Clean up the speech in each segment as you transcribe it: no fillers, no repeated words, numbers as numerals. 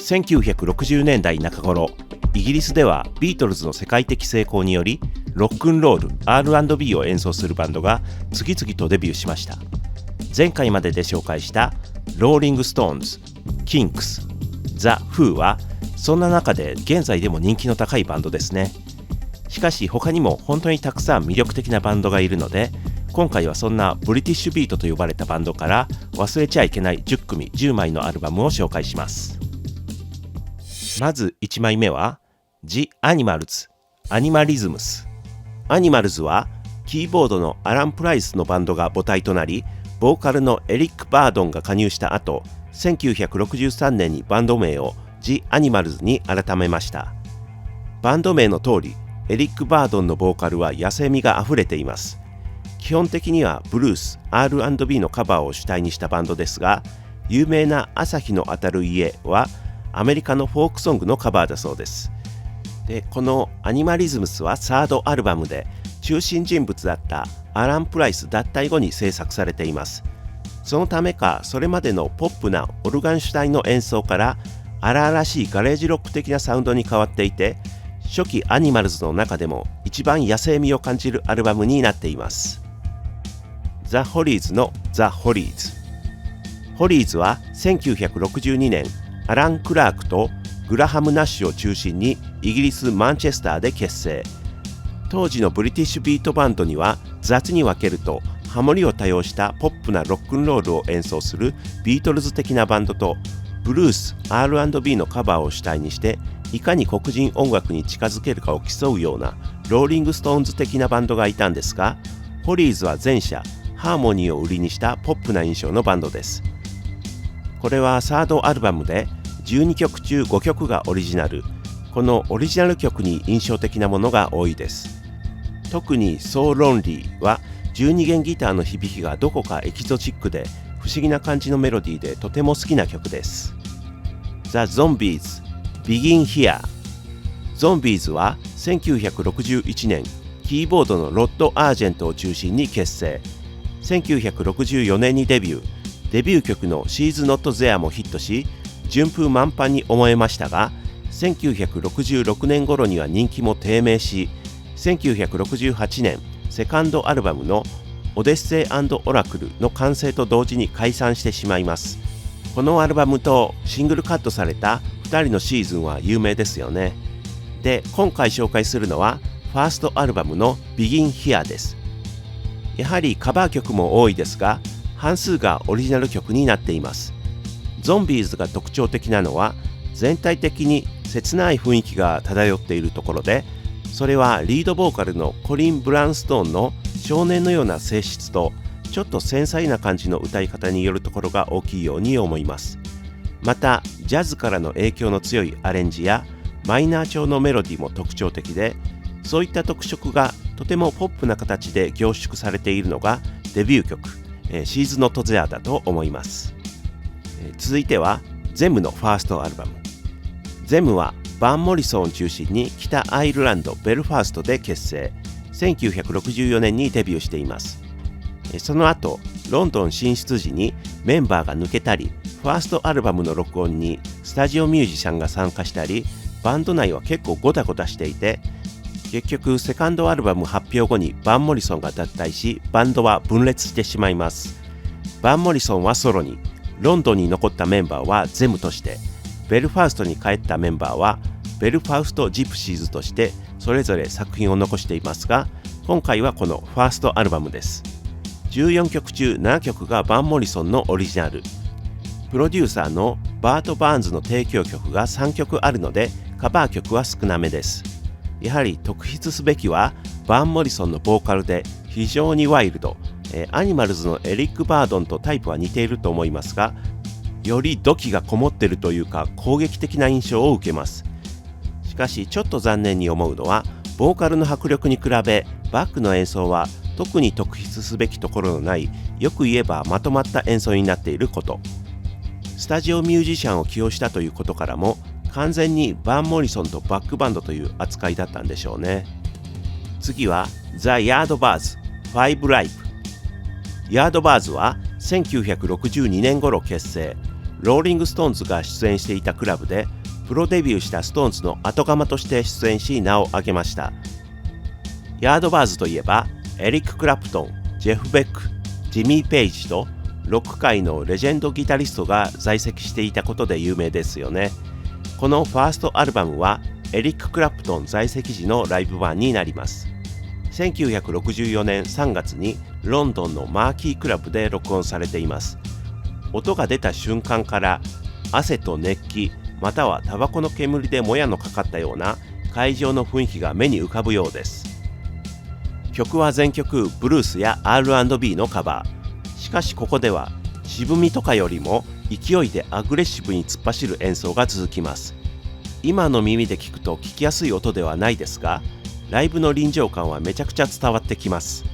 1960年代中頃、イギリスではビートルズの世界的成功によりロックンロール、R&B を演奏するバンドが次々とデビューしました。前回までで紹介したローリング・ストーンズ、キンクス、ザ・フーはそんな中で現在でも人気の高いバンドですね。しかし他にも本当にたくさん魅力的なバンドがいるので、今回はそんなブリティッシュビートと呼ばれたバンドから忘れちゃいけない10組10枚のアルバムを紹介します。まず1枚目は The Animals、 アニマリズムス。アニマルズはキーボードのアラン・プライスのバンドが母体となり、ボーカルのエリック・バードンが加入した後、1963年にバンド名を The Animals に改めました。バンド名の通り、エリック・バードンのボーカルは野生味があふれています。基本的にはブルース、R&B のカバーを主体にしたバンドですが、有名な朝日の当たる家はアメリカのフォークソングのカバーだそうです。で、このアニマリズムスはサードアルバムで中心人物だったアラン・プライス脱退後に制作されています。そのためか、それまでのポップなオルガン主体の演奏から荒々しいガレージロック的なサウンドに変わっていて、初期アニマルズの中でも一番野生味を感じるアルバムになっています。ザ・ホリーズのザ・ホリーズ。ホリーズは1962年、アラン・クラークとグラハム・ナッシュを中心にイギリス・マンチェスターで結成。当時のブリティッシュビートバンドには雑に分けるとハモリを多用したポップなロックンロールを演奏するビートルズ的なバンドと、ブルース、R&B のカバーを主体にしていかに黒人音楽に近づけるかを競うようなローリング・ストーンズ的なバンドがいたんですが、ホリーズは前者ハーモニーを売りにしたポップな印象のバンドです。これはサードアルバムで12曲中5曲がオリジナル。このオリジナル曲に印象的なものが多いです。特に So Lonely は12弦ギターの響きがどこかエキゾチックで不思議な感じのメロディーでとても好きな曲です。 The Zombies Begin Here。 Zombies は1961年、キーボードのロッド・アージェントを中心に結成。1964年にデビュー曲の She's Not There もヒットし、順風満帆に思えましたが、1966年頃には人気も低迷し、1968年セカンドアルバムのオデッセイ&オラクルの完成と同時に解散してしまいます。このアルバムとシングルカットされた2人のシーズンは有名ですよね。で、今回紹介するのはファーストアルバムの Begin Here です。やはりカバー曲も多いですが、半数がオリジナル曲になっています。ゾンビーズが特徴的なのは全体的に切ない雰囲気が漂っているところで、それはリードボーカルのコリン・ブラウンストーンの少年のような性質とちょっと繊細な感じの歌い方によるところが大きいように思います。またジャズからの影響の強いアレンジやマイナー調のメロディーも特徴的で、そういった特色がとてもポップな形で凝縮されているのがデビュー曲She's Not There だと思います。続いてはゼムのファーストアルバム。ゼムはバン・モリソンを中心に北アイルランドベルファーストで結成。1964年にデビューしています。その後ロンドン進出時にメンバーが抜けたり、ファーストアルバムの録音にスタジオミュージシャンが参加したり、バンド内は結構ゴタゴタしていて、結局セカンドアルバム発表後にバン・モリソンが脱退し、バンドは分裂してしまいます。バン・モリソンはソロに、ロンドンに残ったメンバーはゼムとして、ベルファーストに帰ったメンバーはベルファウスト・ジプシーズとしてそれぞれ作品を残していますが、今回はこのファーストアルバムです。14曲中7曲がバン・モリソンのオリジナル。プロデューサーのバート・バーンズの提供曲が3曲あるので、カバー曲は少なめです。やはり特筆すべきはバン・モリソンのボーカルで非常にワイルド、アニマルズのエリック・バードンとタイプは似ていると思いますが、より土器がこもっているというか攻撃的な印象を受けます。しかしちょっと残念に思うのは、ボーカルの迫力に比べバックの演奏は特に特筆すべきところのない、よく言えばまとまった演奏になっていること。スタジオミュージシャンを起用したということからも、完全にバン・モリソンとバックバンドという扱いだったんでしょうね。次はザ・ヤードバーズ5 Live。ヤードバーズは1962年頃結成。ローリングストーンズが出演していたクラブでプロデビューしたストーンズの後釜として出演し名を挙げました。ヤードバーズといえばエリック・クラプトン、ジェフ・ベック、ジミー・ペイジとロック界のレジェンドギタリストが在籍していたことで有名ですよね。このファーストアルバムはエリック・クラプトン在籍時のライブ版になります。1964年3月にロンドンのマーキークラブで録音されています。音が出た瞬間から汗と熱気またはタバコの煙でもやのかかったような会場の雰囲気が目に浮かぶようです。曲は全曲ブルースや R&B のカバー。しかしここでは渋みとかよりも勢いでアグレッシブに突っ走る演奏が続きます。今の耳で聞くと聞きやすい音ではないですが、ライブの臨場感はめちゃくちゃ伝わってきます。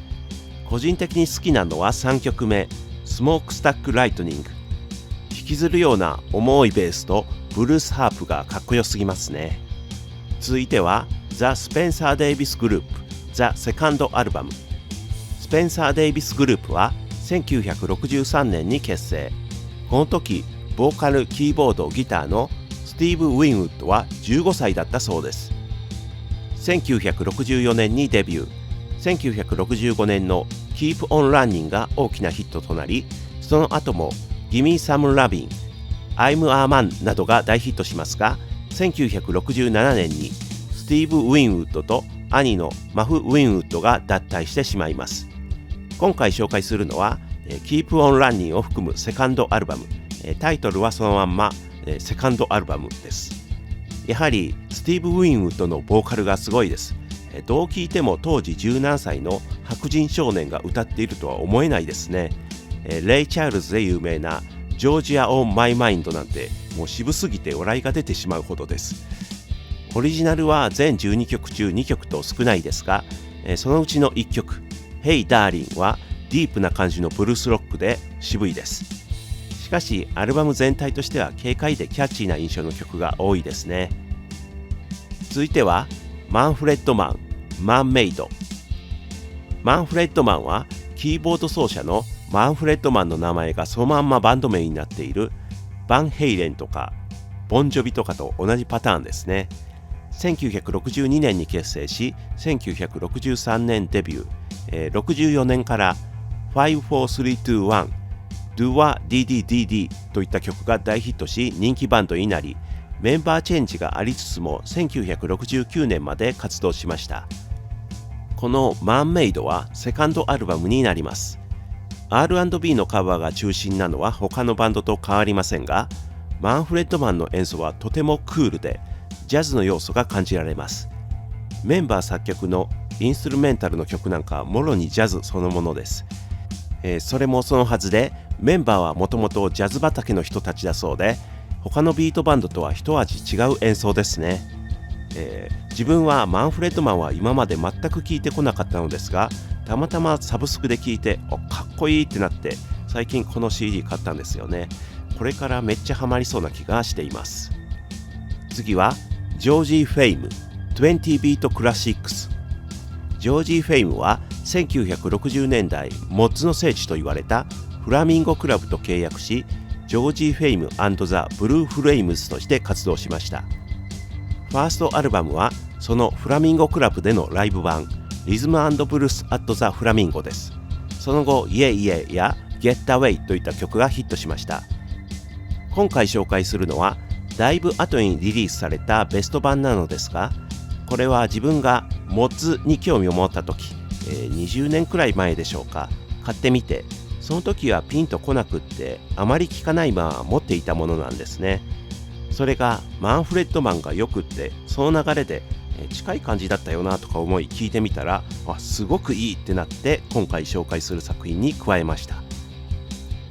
個人的に好きなのは3曲目、スモークスタックライトニング。引きずるような重いベースとブルースハープがかっこよすぎますね。続いてはザ・スペンサー・デイビスグループザ・セカンドアルバム。スペンサー・デイビスグループは1963年に結成。この時ボーカル、キーボード、ギターのスティーブ・ウィンウッドは15歳だったそうです。1964年にデビュー。1965年の Keep on Running が大きなヒットとなり、その後も Gimme Some Lovin'、I'm a Man などが大ヒットしますが、1967年にスティーブ・ウィンウッドと兄のマフ・ウィンウッドが脱退してしまいます。今回紹介するのは Keep on Running を含むセカンドアルバム。タイトルはそのまんまセカンドアルバムです。やはりスティーブ・ウィンウッドのボーカルがすごいです。どう聞いても当時17歳の白人少年が歌っているとは思えないですね。レイ・チャールズで有名なジョージア・オン・マイ・マインドなんてもう渋すぎて笑いが出てしまうほどです。オリジナルは全12曲中2曲と少ないですが、そのうちの1曲 Hey Darling はディープな感じのブルースロックで渋いです。しかしアルバム全体としては軽快でキャッチーな印象の曲が多いですね。続いてはマンフレッドマン、マンメイド。マンフレッドマンはキーボード奏者のマンフレッドマンの名前がそのまんまバンド名になっているバンヘイレンとかボンジョビとかと同じパターンですね。1962年に結成し、1963年デビュー、64年から54321 Dua DDDD といった曲が大ヒットし人気バンドになり、メンバーチェンジがありつつも1969年まで活動しました。このマンメイドはセカンドアルバムになります。R&B のカバーが中心なのは他のバンドと変わりませんが、マンフレッドマンの演奏はとてもクールでジャズの要素が感じられます。メンバー作曲のインストゥルメンタルの曲なんかはもろにジャズそのものです。それもそのはずで、メンバーはもともとジャズ畑の人たちだそうで、他のビートバンドとは一味違う演奏ですね。自分はマンフレッドマンは今まで全く聴いてこなかったのですが、たまたまサブスクで聴いてかっこいいってなって最近この CD 買ったんですよね。これからめっちゃハマりそうな気がしています。次はジョージー・フェイム20ビートクラシックス。ジョージー・フェイムは1960年代モッズの聖地と言われたフラミンゴクラブと契約し、ジョージー・フェイム&ザ・ブルー・フレイムズとして活動しました。ファーストアルバムはそのフラミンゴクラブでのライブ版リズム&ブルース・アット・ザ・フラミンゴです。その後イエイエイやゲットアウェイといった曲がヒットしました。今回紹介するのはだいぶ後にリリースされたベスト版なのですが、これは自分がモッズに興味を持った時、20年くらい前でしょうか、買ってみて、その時はピンとこなくってあまり聴かないまま持っていたものなんですね。それがマンフレッドマンがよくって、その流れで近い感じだったよなとか思い聴いてみたら、すごくいいってなって今回紹介する作品に加えました。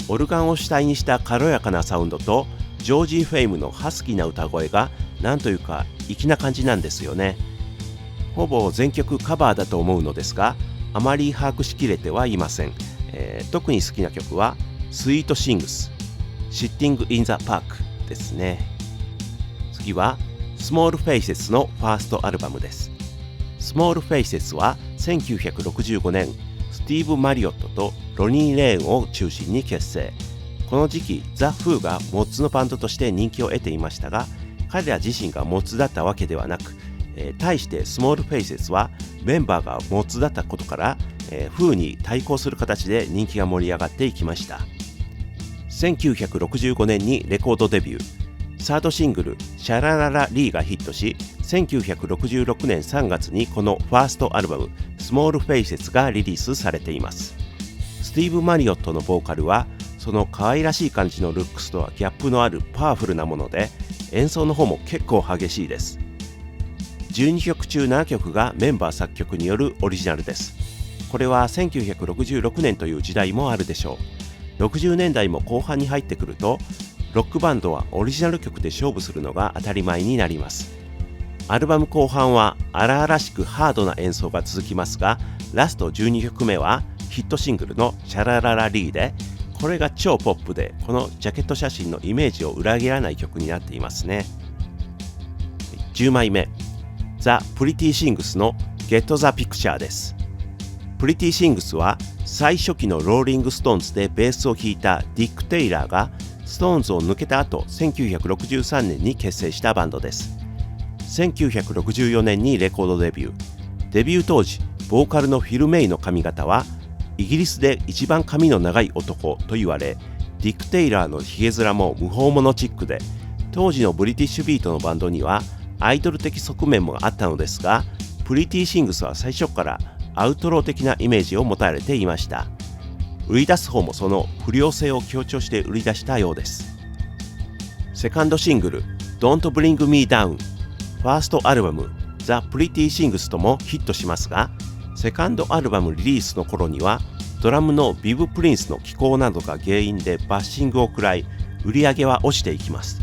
オルガンを主体にした軽やかなサウンドとジョージー・フェイムのハスキーな歌声がなんというか粋な感じなんですよね。ほぼ全曲カバーだと思うのですが、あまり把握しきれてはいません。特に好きな曲はスイートシングス、シッティングインザパークですね。次はスモールフェイセスのファーストアルバムです。スモールフェイセスは1965年スティーブ・マリオットとロニー・レーンを中心に結成。この時期ザ・フーがモッツのバンドとして人気を得ていましたが、彼ら自身がモッツだったわけではなく、対してスモールフェイセスはメンバーがモッツだったことから、フーに対抗する形で人気が盛り上がっていきました。1965年にレコードデビュー、サードシングルシャラララリーがヒットし、1966年3月にこのファーストアルバムスモールフェイセスがリリースされています。スティーブ・マリオットのボーカルはその可愛らしい感じのルックスとはギャップのあるパワフルなもので、演奏の方も結構激しいです。12曲中7曲がメンバー作曲によるオリジナルです。これは1966年という時代もあるでしょう。60年代も後半に入ってくると、ロックバンドはオリジナル曲で勝負するのが当たり前になります。アルバム後半は荒々しくハードな演奏が続きますが、ラスト12曲目はヒットシングルのシャラララリーで、これが超ポップで、このジャケット写真のイメージを裏切らない曲になっていますね。10枚目、ザ・プリティシングスの Get the Picture です。プリティシングスは最初期のローリングストーンズでベースを弾いたディック・テイラーがストーンズを抜けた後、1963年に結成したバンドです。1964年にレコードデビュー。デビュー当時、ボーカルのフィル・メイの髪型はイギリスで一番髪の長い男と言われ、ディック・テイラーのヒゲ面も無法者チックで、当時のブリティッシュビートのバンドにはアイドル的側面もあったのですが、プリティシングスは最初からアウトロー的なイメージを持たれていました。売り出す方もその不良性を強調して売り出したようです。セカンドシングル Don't Bring Me Down、 ファーストアルバム The Pretty Things ともヒットしますが、セカンドアルバムリリースの頃にはドラムのビブ・プリンスの気候などが原因でバッシングを食らい、売り上げは落ちていきます。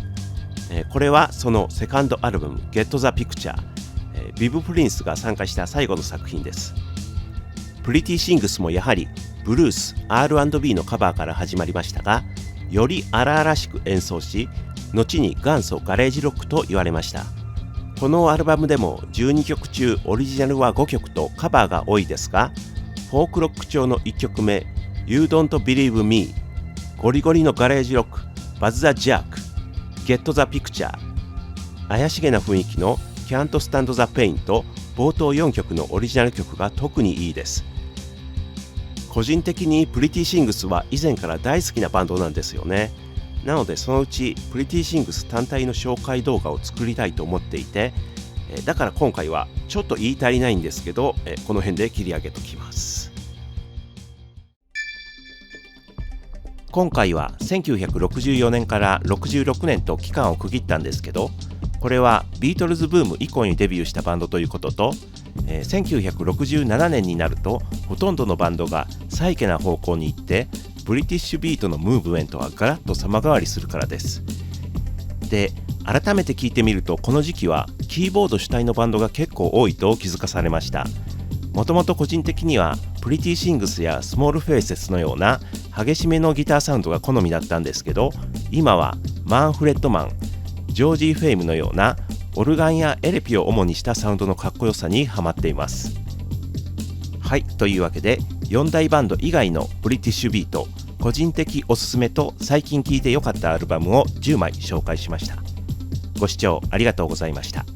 これはそのセカンドアルバム Get the Picture、ビブ・プリンスが参加した最後の作品です。プリティシングスもやはりブルース R&B のカバーから始まりましたが、より荒々しく演奏し、後に元祖ガレージロックと言われました。このアルバムでも12曲中オリジナルは5曲とカバーが多いですが、フォークロック調の1曲目 You Don't Believe Me、 ゴリゴリのガレージロック Buzz the Jerk、 Get the Picture、 怪しげな雰囲気の Can't Stand the Pain と冒頭4曲のオリジナル曲が特にいいです。個人的にプリティシングスは以前から大好きなバンドなんですよね。なのでそのうちプリティシングス単体の紹介動画を作りたいと思っていて、だから今回はちょっと言い足りないんですけど、この辺で切り上げときます。今回は1964年から66年と期間を区切ったんですけど、これはビートルズブーム以降にデビューしたバンドということと、1967年になるとほとんどのバンドがサイケな方向に行って、ブリティッシュビートのムーブメントはガラッと様変わりするからです。で、改めて聞いてみると、この時期はキーボード主体のバンドが結構多いと気づかされました。もともと個人的にはプリティシングスやスモールフェイセスのような激しめのギターサウンドが好みだったんですけど、今はマンフレッドマン、ジョージー・フェイムのようなオルガンやエレピを主にしたサウンドのかっこよさにハマっています。はい、というわけで4大バンド以外のブリティッシュビート、個人的おすすめと最近聴いてよかったアルバムを10枚紹介しました。ご視聴ありがとうございました。